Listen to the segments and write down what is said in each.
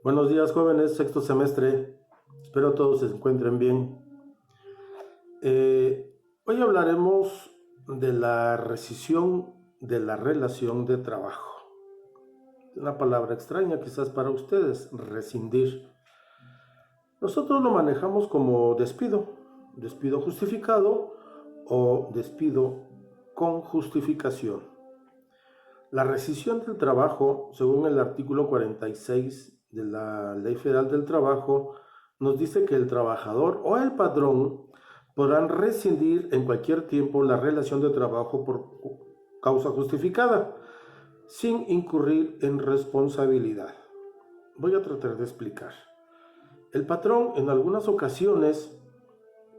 Buenos días, jóvenes, sexto semestre. Espero todos se encuentren bien. Hoy hablaremos de la rescisión de la relación de trabajo. Una palabra extraña quizás para ustedes, rescindir. Nosotros lo manejamos como despido justificado o despido con justificación. La rescisión del trabajo, según el artículo 46 de la Ley Federal del Trabajo, nos dice que el trabajador o el patrón podrán rescindir en cualquier tiempo la relación de trabajo por causa justificada, sin incurrir en responsabilidad. Voy a tratar de explicar. El patrón en algunas ocasiones,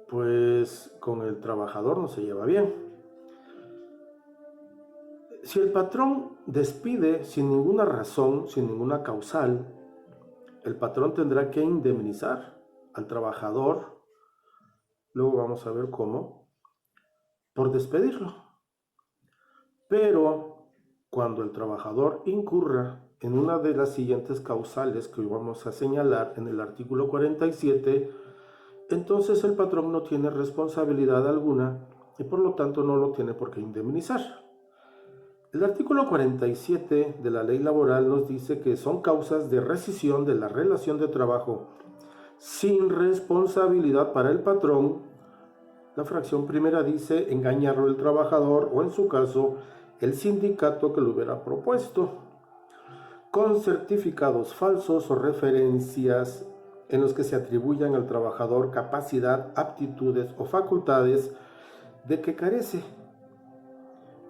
pues con el trabajador no se lleva bien. Si el patrón despide sin ninguna razón, sin ninguna causal, el patrón tendrá que indemnizar al trabajador, luego vamos a ver cómo, por despedirlo. Pero cuando el trabajador incurra en una de las siguientes causales que hoy vamos a señalar en el artículo 47, entonces el patrón no tiene responsabilidad alguna y por lo tanto no lo tiene por qué indemnizar. El artículo 47 de la ley laboral nos dice que son causas de rescisión de la relación de trabajo sin responsabilidad para el patrón. La fracción primera dice engañarlo el trabajador o en su caso el sindicato que lo hubiera propuesto, con certificados falsos o referencias en los que se atribuyan al trabajador capacidad, aptitudes o facultades de que carece.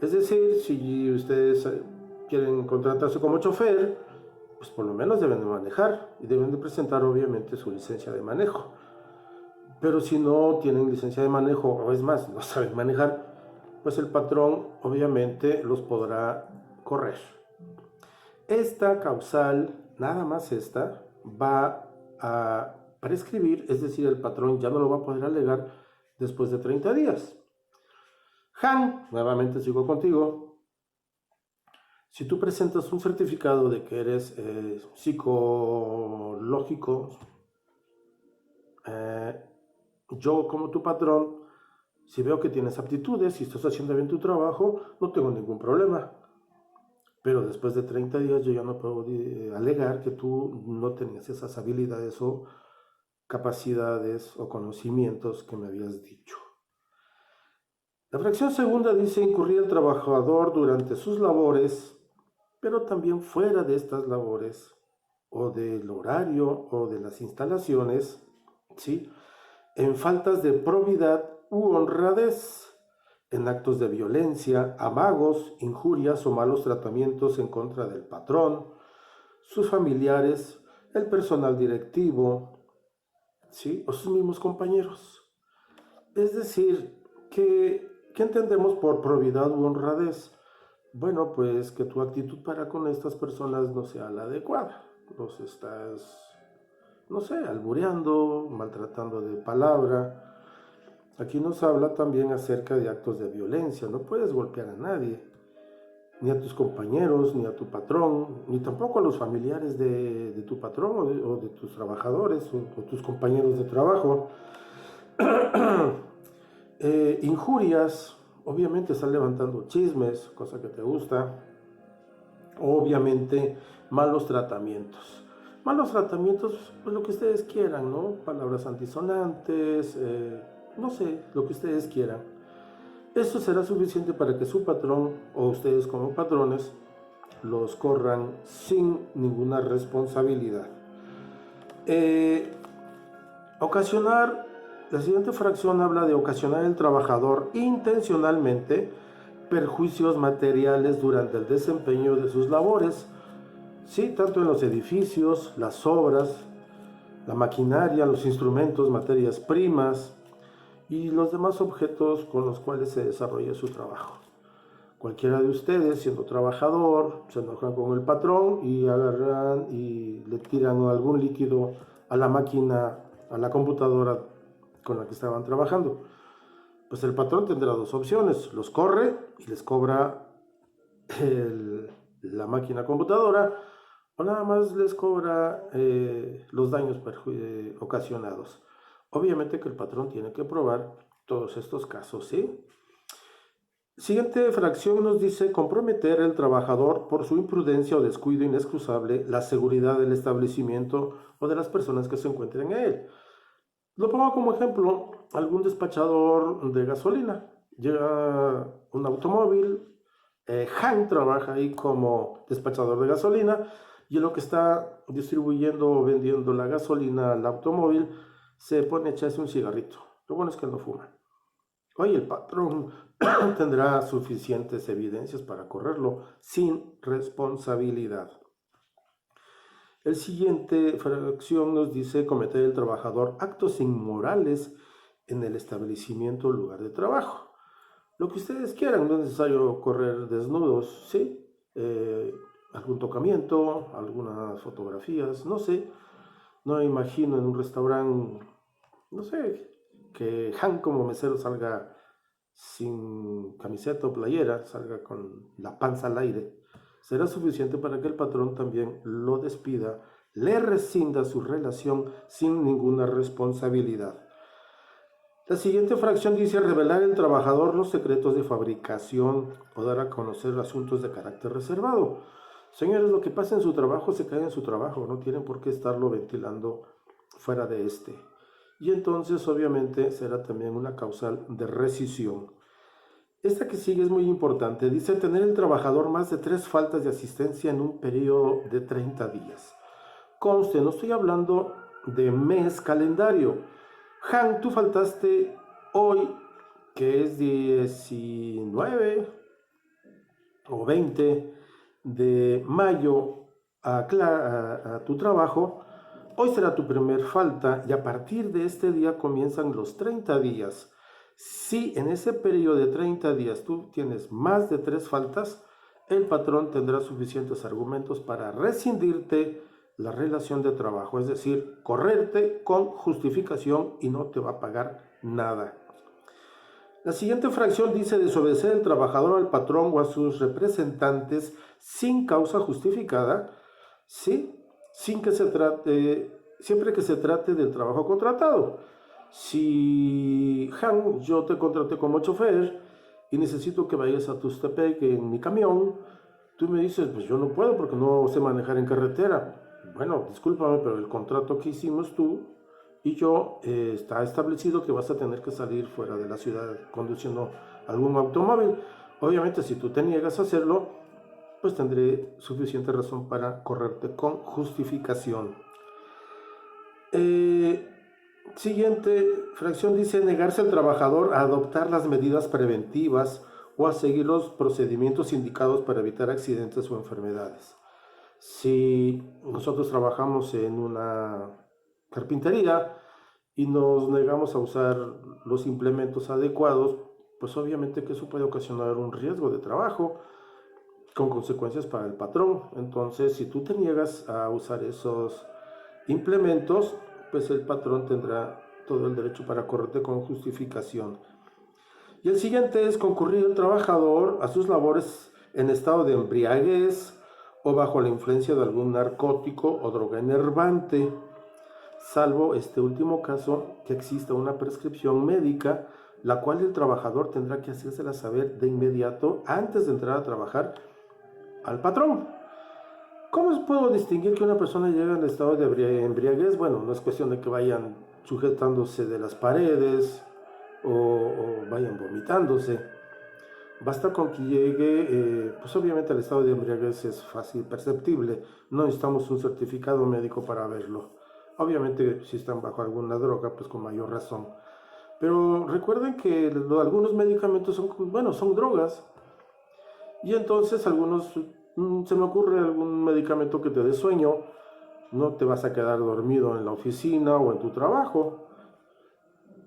Es decir, si ustedes quieren contratarse como chofer, pues por lo menos deben de manejar y deben de presentar obviamente su licencia de manejo. Pero si no tienen licencia de manejo, o es más, no saben manejar, pues el patrón obviamente los podrá correr. Esta causal, nada más esta, va a prescribir, es decir, el patrón ya no lo va a poder alegar después de 30 días. Han, nuevamente sigo contigo. Si tú presentas un certificado de que eres psicológico, yo como tu patrón, si veo que tienes aptitudes y estás haciendo bien tu trabajo, no tengo ningún problema. Pero después de 30 días yo ya no puedo alegar que tú no tenías esas habilidades o capacidades o conocimientos que me habías dicho. La fracción segunda dice incurrir el trabajador durante sus labores, pero también fuera de estas labores, o del horario o de las instalaciones, ¿sí?, en faltas de probidad u honradez, en actos de violencia, amagos, injurias o malos tratamientos en contra del patrón, sus familiares, el personal directivo, ¿sí?, o sus mismos compañeros. Es decir, ¿qué entendemos por probidad u honradez? Bueno, pues que tu actitud para con estas personas no sea la adecuada. Los estás, no sé, albureando, maltratando de palabra. Aquí nos habla también acerca de actos de violencia. No puedes golpear a nadie, ni a tus compañeros, ni a tu patrón, ni tampoco a los familiares de tu patrón o de tus trabajadores o tus compañeros de trabajo. Injurias, obviamente están levantando chismes, cosa que te gusta. Obviamente malos tratamientos. Malos tratamientos, pues lo que ustedes quieran, ¿no? Palabras antisonantes, no sé, lo que ustedes quieran. Eso será suficiente para que su patrón o ustedes como patrones los corran sin ninguna responsabilidad. La siguiente fracción habla de ocasionar al trabajador intencionalmente perjuicios materiales durante el desempeño de sus labores, sí, tanto en los edificios, las obras, la maquinaria, los instrumentos, materias primas y los demás objetos con los cuales se desarrolla su trabajo. Cualquiera de ustedes, siendo trabajador, se enojan con el patrón y agarran y le tiran algún líquido a la máquina, a la computadora con la que estaban trabajando. Pues el patrón tendrá dos opciones: los corre y les cobra la máquina computadora, o nada más les cobra los daños ocasionados. Obviamente que el patrón tiene que probar todos estos casos, ¿sí? Siguiente fracción nos dice comprometer al trabajador por su imprudencia o descuido inexcusable la seguridad del establecimiento o de las personas que se encuentren en él. Lo pongo como ejemplo, algún despachador de gasolina. Llega un automóvil, Han trabaja ahí como despachador de gasolina y en lo que está distribuyendo o vendiendo la gasolina al automóvil se pone a echarse un cigarrito. Lo bueno es que no fuma. Hoy el patrón tendrá suficientes evidencias para correrlo sin responsabilidad. El siguiente fracción nos dice cometer el trabajador actos inmorales en el establecimiento o lugar de trabajo. Lo que ustedes quieran, no es necesario correr desnudos, ¿sí? Algún tocamiento, algunas fotografías, no sé. No me imagino en un restaurante, no sé, que Han como mesero salga sin camiseta o playera, salga con la panza al aire. Será suficiente para que el patrón también lo despida, le rescinda su relación sin ninguna responsabilidad. La siguiente fracción dice revelar al trabajador los secretos de fabricación o dar a conocer asuntos de carácter reservado. Señores, lo que pasa en su trabajo se cae en su trabajo, no tienen por qué estarlo ventilando fuera de este. Y entonces obviamente será también una causal de rescisión. Esta que sigue es muy importante. Dice tener el trabajador más de 3 faltas de asistencia en un periodo de 30 días. Conste, no estoy hablando de mes calendario. Han, tú faltaste hoy, que es 19 o 20 de mayo a tu trabajo. Hoy será tu primer falta y a partir de este día comienzan los 30 días. Si en ese periodo de 30 días tú tienes más de 3 faltas, el patrón tendrá suficientes argumentos para rescindirte la relación de trabajo, es decir, correrte con justificación y no te va a pagar nada. La siguiente fracción dice desobedecer al trabajador, al patrón o a sus representantes sin causa justificada, ¿sí? Siempre que se trate del trabajo contratado. Si, Han, yo te contraté como chofer y necesito que vayas a Tustepec en mi camión, tú me dices, pues yo no puedo porque no sé manejar en carretera. Bueno, discúlpame, pero el contrato que hicimos tú y yo está establecido que vas a tener que salir fuera de la ciudad conduciendo algún automóvil. Obviamente, si tú te niegas a hacerlo, pues tendré suficiente razón para correrte con justificación. Siguiente fracción dice negarse al trabajador a adoptar las medidas preventivas o a seguir los procedimientos indicados para evitar accidentes o enfermedades. Si nosotros trabajamos en una carpintería y nos negamos a usar los implementos adecuados, pues obviamente que eso puede ocasionar un riesgo de trabajo con consecuencias para el patrón. Entonces, si tú te niegas a usar esos implementos, pues el patrón tendrá todo el derecho para correrte con justificación. Y el siguiente es concurrir el trabajador a sus labores en estado de embriaguez o bajo la influencia de algún narcótico o droga enervante, salvo este último caso que exista una prescripción médica, la cual el trabajador tendrá que hacérsela saber de inmediato antes de entrar a trabajar al patrón. ¿Cómo puedo distinguir que una persona llega en estado de embriaguez? Bueno, no es cuestión de que vayan sujetándose de las paredes o vayan vomitándose. Basta con que llegue, pues obviamente el estado de embriaguez es fácil, perceptible. No necesitamos un certificado médico para verlo. Obviamente si están bajo alguna droga, pues con mayor razón. Pero recuerden que algunos medicamentos son drogas. Y entonces se me ocurre algún medicamento que te dé sueño, no te vas a quedar dormido en la oficina o en tu trabajo.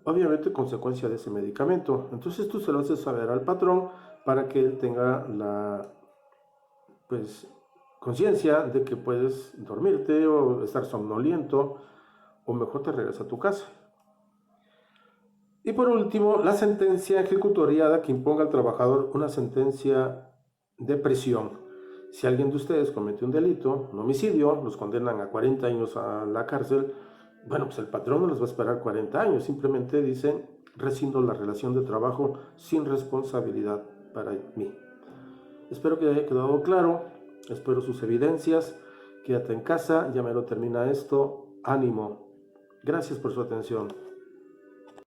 Obviamente consecuencia de ese medicamento. Entonces tú se lo haces saber al patrón para que él tenga la conciencia de que puedes dormirte o estar somnoliento o mejor te regresas a tu casa. Y por último, la sentencia ejecutoriada que imponga al trabajador una sentencia de prisión. Si alguien de ustedes comete un delito, un homicidio, los condenan a 40 años a la cárcel, bueno, pues el patrón no les va a esperar 40 años, simplemente dicen, rescindo la relación de trabajo sin responsabilidad para mí. Espero que haya quedado claro, espero sus evidencias, quédate en casa, ya me lo termina esto, ánimo. Gracias por su atención.